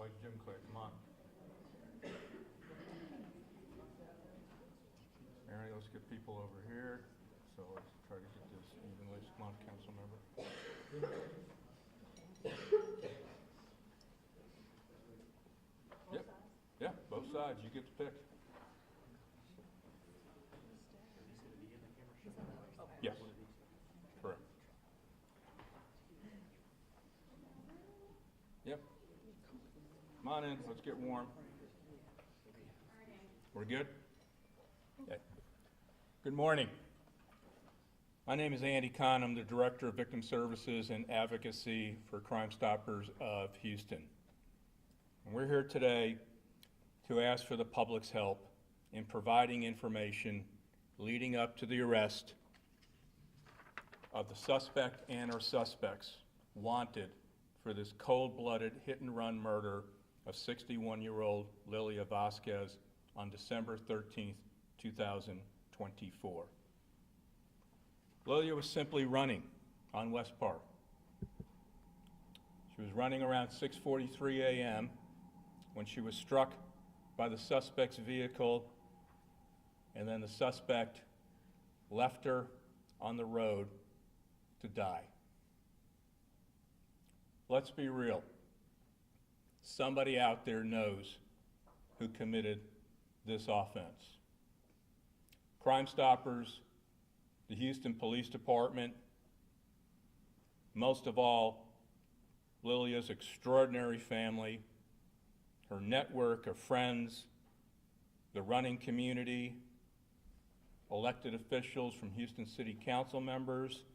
like gym class, come on. Mary, let's get people over here. So let's try to get this evenly. Come on, council member. Yep. Yeah, both sides. You get to pick. Yes. Correct. Yep. Come on in. Let's get warm. We're good? Okay. Good morning. My name is Andy Kahn. I'm the Director of Victim Services and Advocacy for Crime Stoppers of Houston. And we're here today to ask for the public's help in providing information leading up to the arrest of the suspect and or suspects wanted for this cold-blooded hit-and-run murder of 61-year-old Liliana Vazquez on December 13th, 2024. Lilia was simply running on West Park. She was running around 6:43 a.m. when she was struck by the suspect's vehicle, and then the suspect left her on the road to die. Let's be real. Somebody out there knows who committed this offense. Crime Stoppers, the Houston Police Department, most of all, Lilia's extraordinary family, her network of friends, the running community, elected officials from Houston City Council members,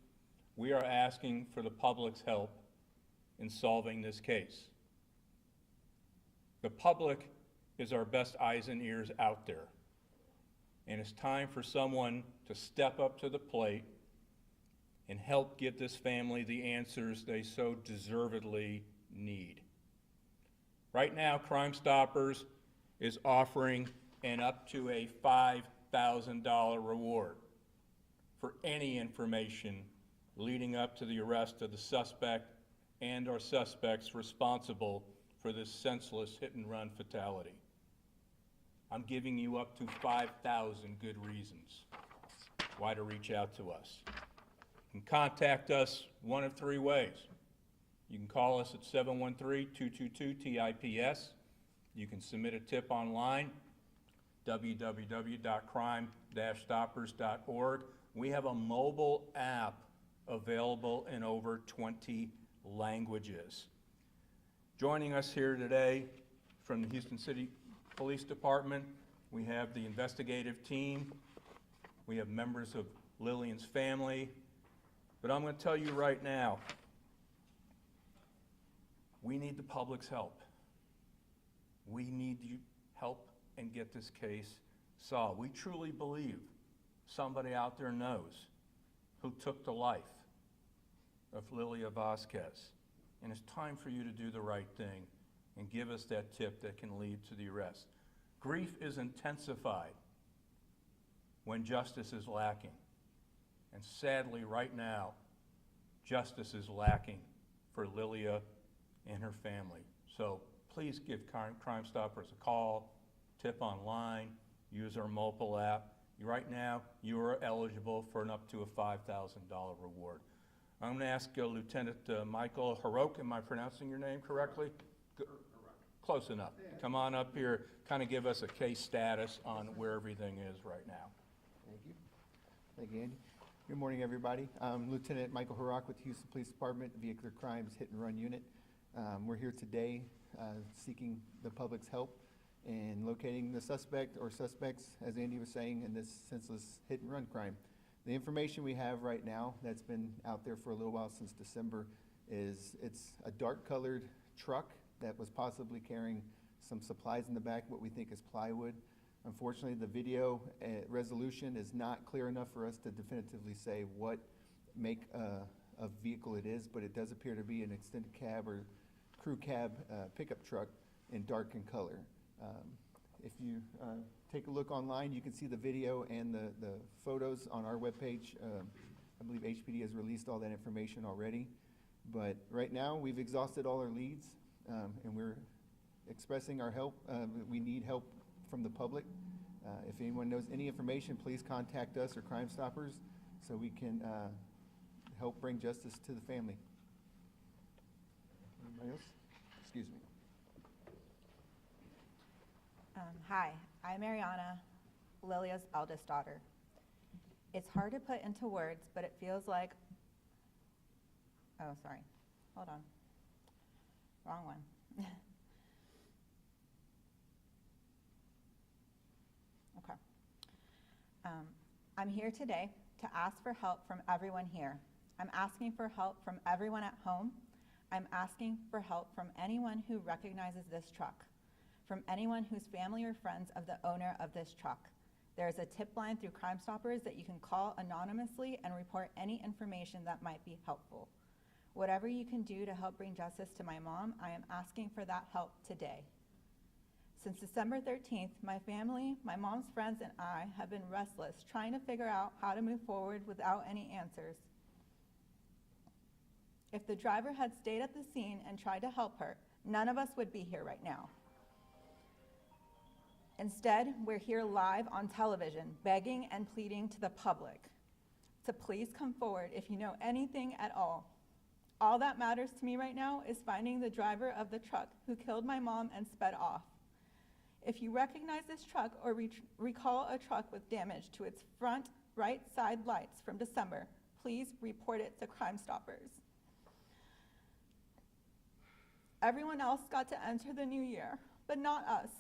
we are asking for the public's help in solving this case. The public is our best eyes and ears out there, and it's time for someone to step up to the plate and help get this family the answers they so deservedly need. Right now, Crime Stoppers is offering an up to a $5,000 reward for any information leading up to the arrest of the suspect and or suspects responsible for this senseless hit-and-run fatality. I'm giving you up to 5,000 good reasons why to reach out to us. You can contact us one of three ways. You can call us at 713-222-TIPS. You can submit a tip online, www.crime-stoppers.org. We have a mobile app available in over 20 languages. Joining us here today from the Houston City Police Department, we have the investigative team, we have members of Lillian's family, but I'm going to tell you right now, we need the public's help. We need you help and get this case solved. We truly believe somebody out there knows who took the life of Liliana Vazquez. And it's time for you to do the right thing and give us that tip that can lead to the arrest. Grief is intensified when justice is lacking. And sadly, right now, justice is lacking for Lilia and her family. So please give Crime Stoppers a call, tip online, use our mobile app. Right now, you are eligible for an up to a $5,000 reward. I'm going to ask Lieutenant Michael Harok, am I pronouncing your name correctly? Close enough. Come on up here, kind of give us a case status on where everything is right now. Thank you. Thank you, Andy. Good morning, everybody. I'm Lieutenant Michael Harok with Houston Police Department, Vehicular Crimes Hit and Run Unit. We're here today seeking the public's help in locating the suspect or suspects, as Andy was saying, in this senseless hit and run crime. The information we have right now that's been out there for a little while since December is it's a dark colored truck that was possibly carrying some supplies in the back, what we think is plywood. Unfortunately, the video resolution is not clear enough for us to definitively say what make of vehicle it is, but it does appear to be an extended cab or crew cab pickup truck in dark in color. If you take a look online, you can see the video and the photos on our webpage. I believe HPD has released all that information already. But right now, we've exhausted all our leads, and we're expressing our help. We need help from the public. If anyone knows any information, please contact us or Crime Stoppers so we can help bring justice to the family. Anybody else? Excuse me. Hi, I'm Mariana, Lilia's eldest daughter. It's hard to put into words, but it feels like, oh, sorry, hold on, wrong one. Okay. I'm here today to ask for help from everyone here. I'm asking for help from everyone at home. I'm asking for help from anyone who recognizes this truck, from anyone who's family or friends of the owner of this truck. There is a tip line through Crime Stoppers that you can call anonymously and report any information that might be helpful. Whatever you can do to help bring justice to my mom, I am asking for that help today. Since December 13th, my family, my mom's friends, and I have been restless, trying to figure out how to move forward without any answers. If the driver had stayed at the scene and tried to help her, none of us would be here right now. Instead, we're here live on television, begging and pleading to the public to please come forward if you know anything at all. All that matters to me right now is finding the driver of the truck who killed my mom and sped off. If you recognize this truck or recall a truck with damage to its front right side lights from December, please report it to Crime Stoppers. Everyone else got to enter the new year, but not us.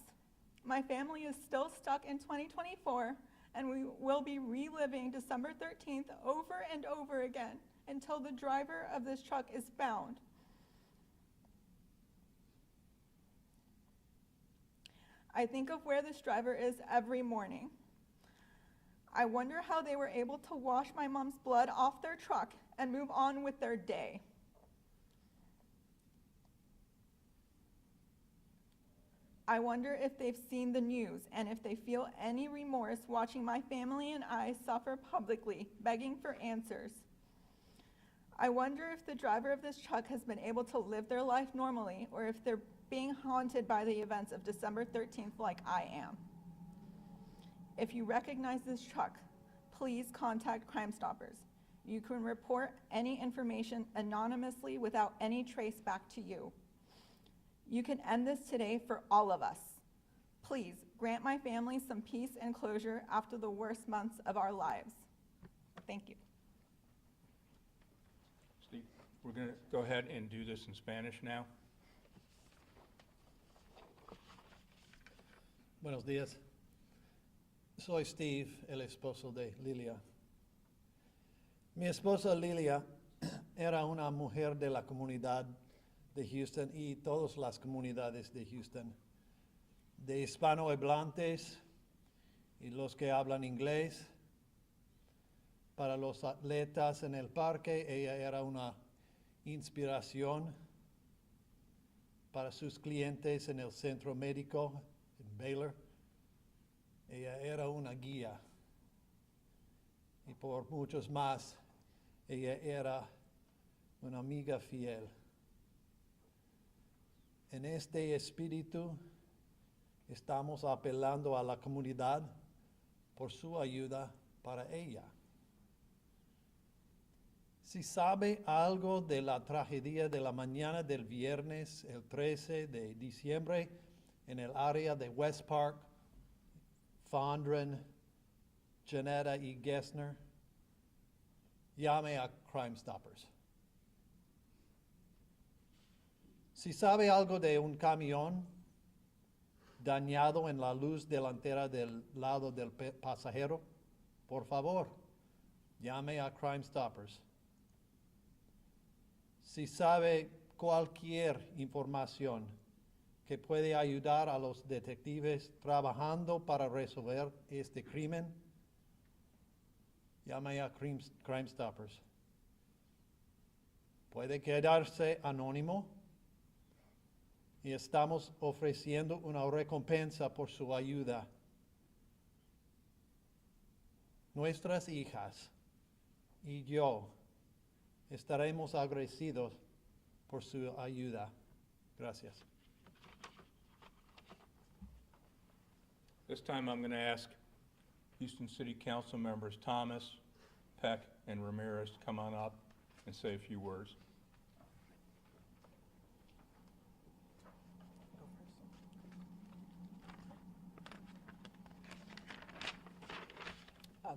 My family is still stuck in 2024, and we will be reliving December 13th over and over again until the driver of this truck is found. I think of where this driver is every morning. I wonder how they were able to wash my mom's blood off their truck and move on with their day. I wonder if they've seen the news and if they feel any remorse watching my family and I suffer publicly, begging for answers. I wonder if the driver of this truck has been able to live their life normally, or if they're being haunted by the events of December 13th like I am. If you recognize this truck, please contact Crime Stoppers. You can report any information anonymously without any trace back to you. You can end this today for all of us. Please grant my family some peace and closure after the worst months of our lives. Thank you. Steve, we're going to go ahead and do this in Spanish now. Buenos días. Soy Steve, el esposo de Lilia. Mi esposa Lilia era una mujer de la comunidad de Houston y todas las comunidades de Houston, de hispanohablantes y los que hablan inglés. Para los atletas en el parque, ella era una inspiración. Para sus clientes en el centro médico en Baylor, ella era una guía. Y por muchos más, ella era una amiga fiel. En este espíritu, estamos apelando a la comunidad por su ayuda para ella. Si sabe algo de la tragedia de la mañana del viernes, el 13 de diciembre, en el área de West Park, Fondren, Janetta y Gessner, llame a Crime Stoppers. Si sabe algo de un camión dañado en la luz delantera del lado del pasajero, por favor, llame a Crime Stoppers. Si sabe cualquier información que puede ayudar a los detectives trabajando para resolver este crimen, llame a Crime Stoppers. Puede quedarse anónimo y estamos ofreciendo una recompensa por su ayuda. Nuestras hijas y yo estaremos agradecidos por su ayuda. Gracias. This time I'm going to ask Houston City Council members Thomas, Peck, and Ramirez to come on up and say a few words.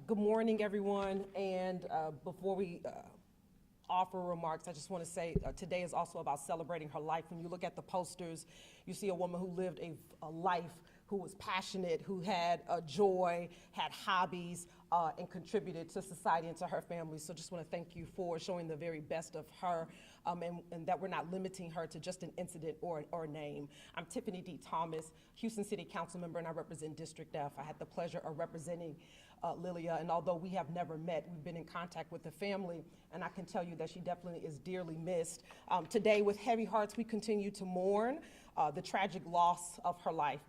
Good morning, everyone. And before we offer remarks, I just want to say today is also about celebrating her life. When you look at the posters, you see a woman who lived a life, who was passionate, who had joy, had hobbies, and contributed to society and to her family. So just want to thank you for showing the very best of her, and that we're not limiting her to just an incident or a name. I'm Tiffany D. Thomas, Houston City Council member, and I represent District F. I had the pleasure of representing Lilia, and although we have never met, we've been in contact with the family, and I can tell you that she definitely is dearly missed. Today, with heavy hearts, we continue to mourn the tragic loss of her life,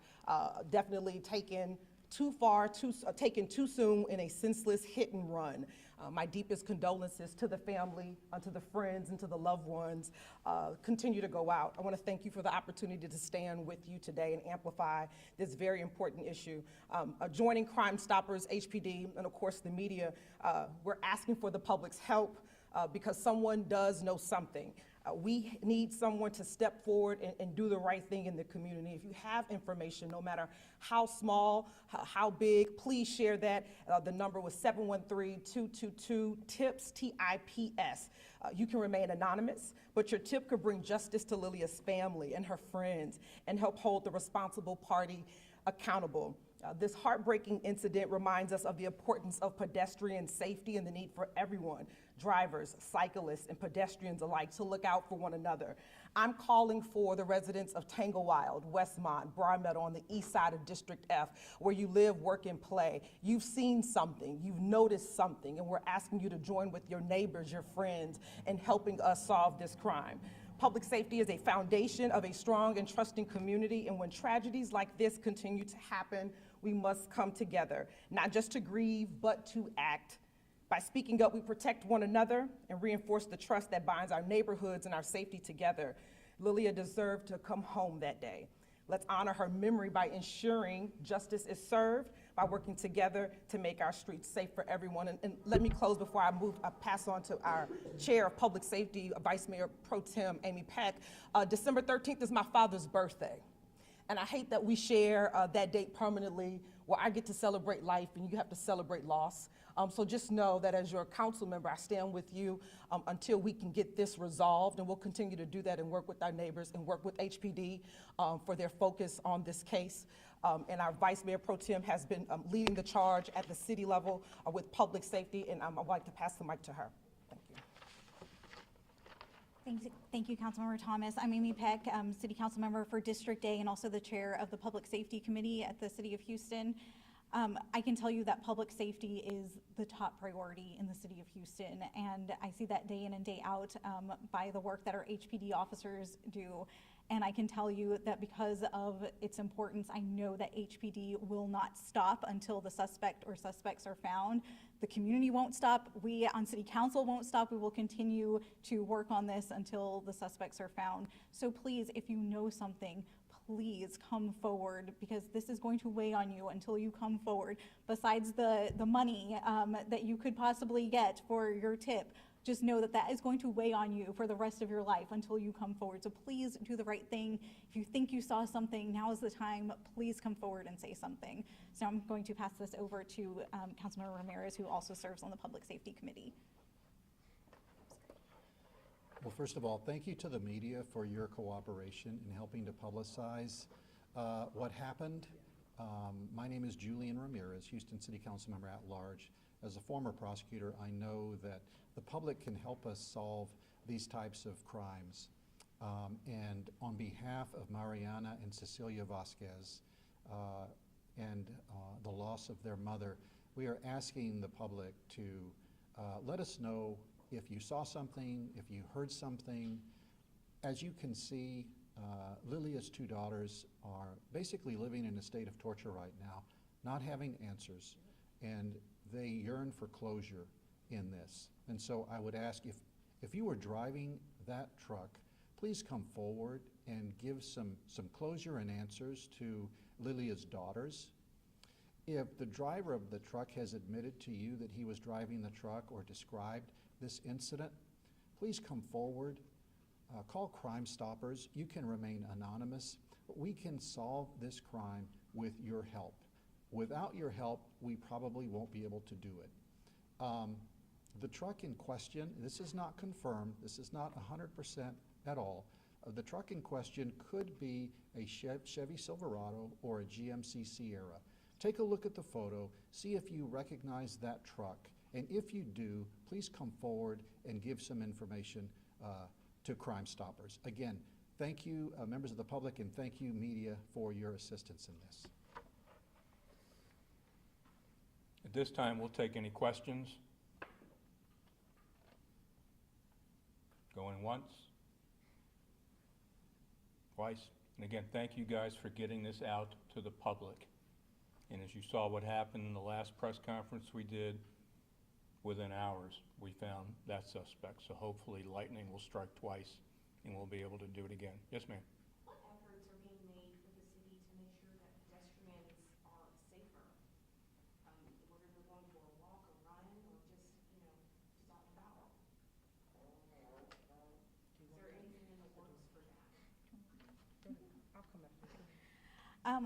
definitely taken too far, taken too soon in a senseless hit and run. My deepest condolences to the family, to the friends, and to the loved ones continue to go out. I want to thank you for the opportunity to stand with you today and amplify this very important issue. Joining Crime Stoppers, HPD, and of course the media, we're asking for the public's help because someone does know something. We need someone to step forward and do the right thing in the community. If you have information, no matter how small, how big, please share that. The number was 713-222-TIPS, T-I-P-S. You can remain anonymous, but your tip could bring justice to Lilia's family and her friends and help hold the responsible party accountable. This heartbreaking incident reminds us of the importance of pedestrian safety and the need for everyone, drivers, cyclists, and pedestrians alike, to look out for one another. I'm calling for the residents of Tanglewild, Westmont, Broadmeadow on the east side of District F, where you live, work, and play. You've seen something, you've noticed something, and we're asking you to join with your neighbors, your friends, in helping us solve this crime. Public safety is a foundation of a strong and trusting community, and when tragedies like this continue to happen, we must come together, not just to grieve, but to act. By speaking up, we protect one another and reinforce the trust that binds our neighborhoods and our safety together. Lilia deserved to come home that day. Let's honor her memory by ensuring justice is served, by working together to make our streets safe for everyone. And let me close before I pass on to our Chair of Public Safety, Vice Mayor Pro Tem Amy Peck. December 13th is my father's birthday. And I hate that we share that date permanently, where I get to celebrate life and you have to celebrate loss. So just know that as your council member, I stand with you until we can get this resolved, and we'll continue to do that and work with our neighbors and work with HPD for their focus on this case. And our Vice Mayor Pro Tem has been leading the charge at the city level with public safety, and I'd like to pass the mic to her. Thank you. Thank you, Councilmember Thomas. I'm Amy Peck, City Council member for District A and also the Chair of the Public Safety Committee at the City of Houston. I can tell you that public safety is the top priority in the City of Houston, and I see that day in and day out by the work that our HPD officers do. And I can tell you that because of its importance, I know that HPD will not stop until the suspect or suspects are found. The community won't stop. We on City Council won't stop. We will continue to work on this until the suspects are found. So please, if you know something, please come forward, because this is going to weigh on you until you come forward. Besides the money that you could possibly get for your tip, just know that that is going to weigh on you for the rest of your life until you come forward. So please do the right thing. If you think you saw something, now is the time. Please come forward and say something. So I'm going to pass this over to Councilmember Ramirez, who also serves on the Public Safety Committee. Well, first of all, thank you to the media for your cooperation in helping to publicize what happened. My name is Julian Ramirez, Houston City Council member at large. As a former prosecutor, I know that the public can help us solve these types of crimes. And on behalf of Mariana and Cecilia Vazquez and the loss of their mother, we are asking the public to let us know if you saw something, if you heard something. As you can see, Lilia's two daughters are basically living in a state of torture right now, not having answers, and they yearn for closure in this. And so I would ask, if you were driving that truck, please come forward and give some closure and answers to Lilia's daughters. If the driver of the truck has admitted to you that he was driving the truck or described this incident, please come forward. Call Crime Stoppers. You can remain anonymous, but we can solve this crime with your help. Without your help, we probably won't be able to do it. The truck in question, this is not confirmed, this is not 100% at all. The truck in question could be a Chevy Silverado or a GMC Sierra. Take a look at the photo, see if you recognize that truck, and if you do, please come forward and give some information to Crime Stoppers. Again, thank you, members of the public, and thank you, media, for your assistance in this. At this time, we'll take any questions. Going once, twice. And again, thank you guys for getting this out to the public. And as you saw what happened in the last press conference we did, within hours, we found that suspect. So hopefully lightning will strike twice and we'll be able to do it again. Yes, ma'am? What efforts are being made for the city to make sure that pedestrians are safer? Whether they're going for a walk or run or just, just out and about? Is there anything in the works for that? I'll come after you.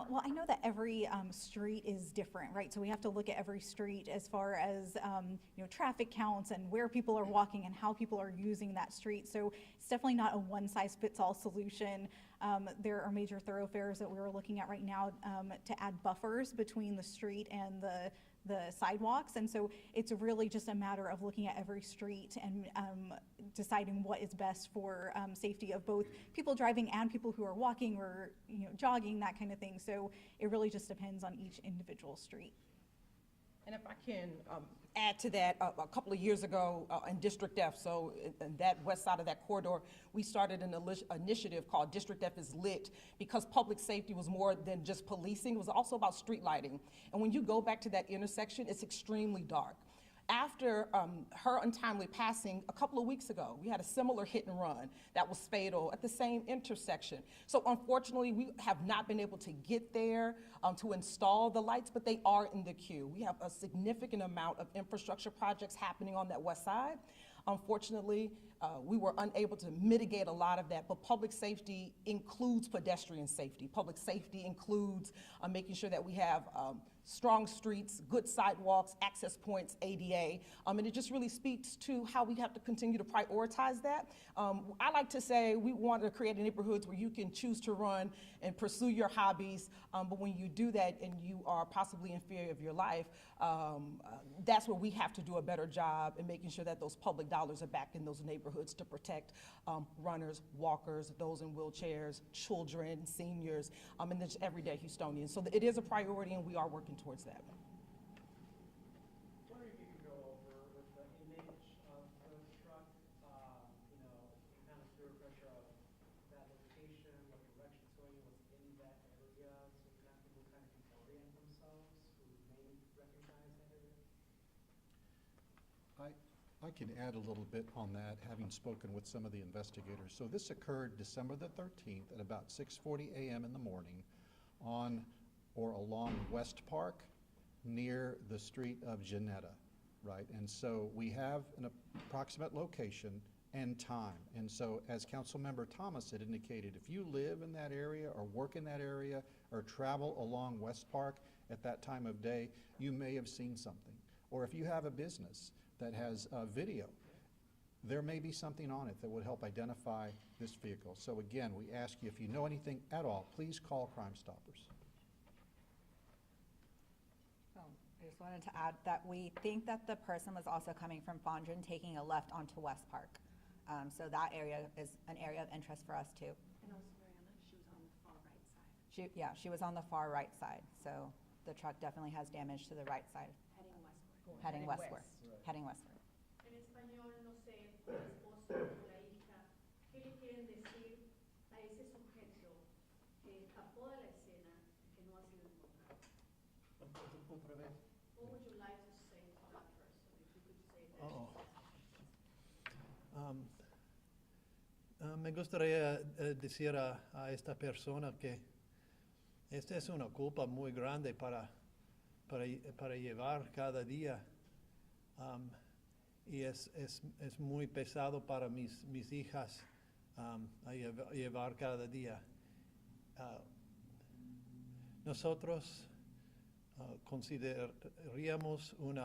Well, I know that every street is different, right? So we have to look at every street as far as traffic counts and where people are walking and how people are using that street. So it's definitely not a one-size-fits-all solution. There are major thoroughfares that we're looking at right now to add buffers between the street and the sidewalks, and so it's really just a matter of looking at every street and deciding what is best for safety of both people driving and people who are walking or jogging, that kind of thing. So it really just depends on each individual street. And if I can add to that, a couple of years ago in District F, so in that west side of that corridor, we started an initiative called District F is Lit, because public safety was more than just policing. It was also about street lighting. And when you go back to that intersection, it's extremely dark. After her untimely passing a couple of weeks ago, we had a similar hit and run that was fatal at the same intersection. So unfortunately, we have not been able to get there to install the lights, but they are in the queue. We have a significant amount of infrastructure projects happening on that west side. Unfortunately, we were unable to mitigate a lot of that, but public safety includes pedestrian safety. Public safety includes making sure that we have strong streets, good sidewalks, access points, ADA, and it just really speaks to how we have to continue to prioritize that. I like to say we want to create neighborhoods where you can choose to run and pursue your hobbies, but when you do that and you are possibly in fear of your life, that's where we have to do a better job in making sure that those public dollars are back in those neighborhoods to protect runners, walkers, those in wheelchairs, children, seniors, and just everyday Houstonians. So it is a priority and we are working towards that. Wondering if you could go over with the image of the truck, kind of through a pressure of that location, what direction it's going, what's in that area, so people kind of can orient themselves who may recognize that area? I can add a little bit on that, having spoken with some of the investigators. So this occurred December the 13th at about 6:40 a.m. in the morning on or along West Park near the street of Janetta, right? And so we have an approximate location and time. And so as Councilmember Thomas had indicated, if you live in that area or work in that area or travel along West Park at that time of day, you may have seen something. Or if you have a business that has video, there may be something on it that would help identify this vehicle. So again, we ask you, if you know anything at all, please call Crime Stoppers. I just wanted to add that we think that the person was also coming from Fondren, taking a left onto West Park. So that area is an area of interest for us too. And also, Mariana, she was on the far right side, She was on the far right side. So the truck definitely has damage to the right side, heading westward. heading westward. En español, no sé, el esposo o la hija, ¿qué le quieren decir a ese sujeto que escapó de la escena y que no ha sido encontrado? What would you like to say to that person, if you could say that? Me gustaría decir a esta persona que esta es una culpa muy grande para para llevar cada día. Y es muy pesado para mis hijas llevar cada día. Nosotros consideraríamos un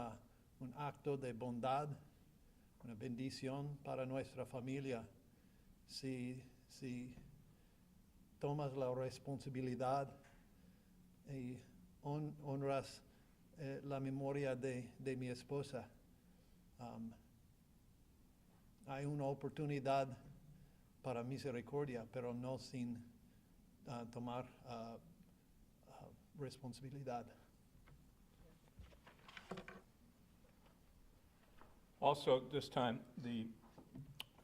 acto de bondad, una bendición para nuestra familia si tomas la responsabilidad y honras la memoria de mi esposa. Hay una oportunidad para misericordia, pero no sin tomar responsabilidad. Also, this time, the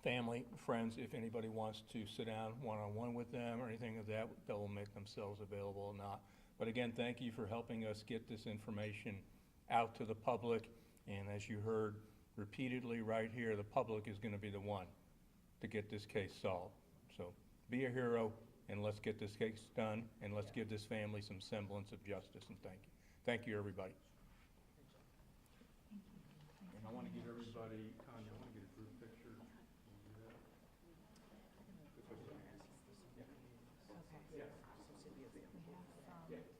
family, friends, if anybody wants to sit down one-on-one with them or anything of that, they will make themselves available or not. But again, thank you for helping us get this information out to the public. And as you heard repeatedly right here, the public is going to be the one to get this case solved. So be a hero, and let's get this case done, and let's give this family some semblance of justice, and thank you. Thank you, everybody. And I want to get everybody, Tanya, I want to get a group picture. Can you do that? Yeah. Yeah.